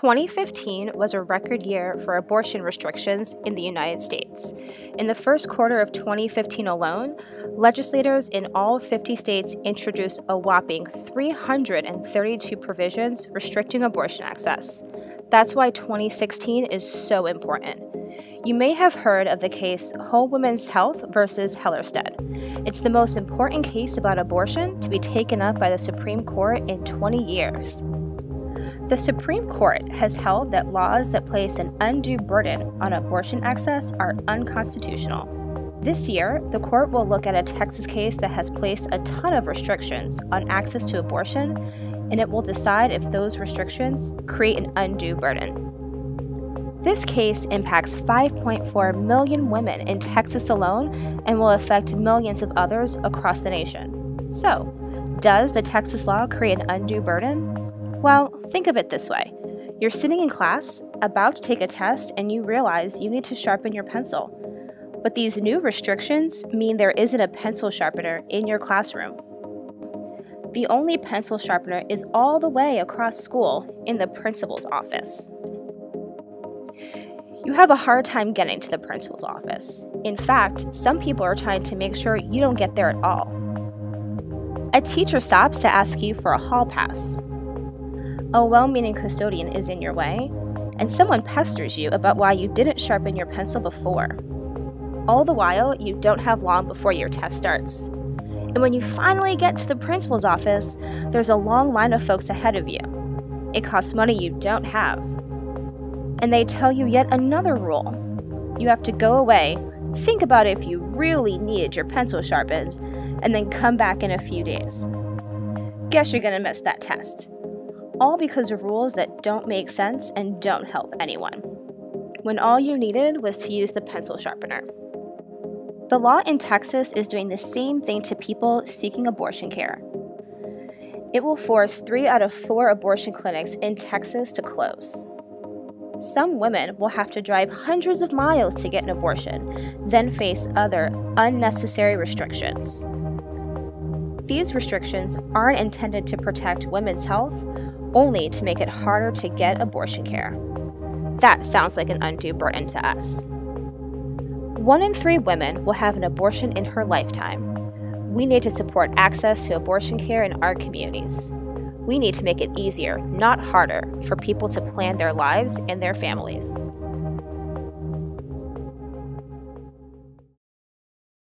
2015 was a record year for abortion restrictions in the United States. In the first quarter of 2015 alone, legislators in all 50 states introduced a whopping 332 provisions restricting abortion access. That's why 2016 is so important. You may have heard of the case Whole Women's Health versus Hellerstedt. It's the most important case about abortion to be taken up by the Supreme Court in 20 years. The Supreme Court has held that laws that place an undue burden on abortion access are unconstitutional. This year, the court will look at a Texas case that has placed a ton of restrictions on access to abortion, and it will decide if those restrictions create an undue burden. This case impacts 5.4 million women in Texas alone and will affect millions of others across the nation. So, does the Texas law create an undue burden? Well, think of it this way. You're sitting in class, about to take a test, and you realize you need to sharpen your pencil. But these new restrictions mean there isn't a pencil sharpener in your classroom. The only pencil sharpener is all the way across school in the principal's office. You have a hard time getting to the principal's office. In fact, some people are trying to make sure you don't get there at all. A teacher stops to ask you for a hall pass. A well-meaning custodian is in your way, and someone pesters you about why you didn't sharpen your pencil before. All the while, you don't have long before your test starts. And when you finally get to the principal's office, there's a long line of folks ahead of you. It costs money you don't have. And they tell you yet another rule. You have to go away, think about if you really needed your pencil sharpened, and then come back in a few days. Guess you're gonna miss that test. All because of rules that don't make sense and don't help anyone, when all you needed was to use the pencil sharpener. The law in Texas is doing the same thing to people seeking abortion care. It will force 3 out of 4 abortion clinics in Texas to close. Some women will have to drive hundreds of miles to get an abortion, then face other unnecessary restrictions. These restrictions aren't intended to protect women's health, only to make it harder to get abortion care. That sounds like an undue burden to us. 1 in 3 women will have an abortion in her lifetime. We need to support access to abortion care in our communities. We need to make it easier, not harder, for people to plan their lives and their families.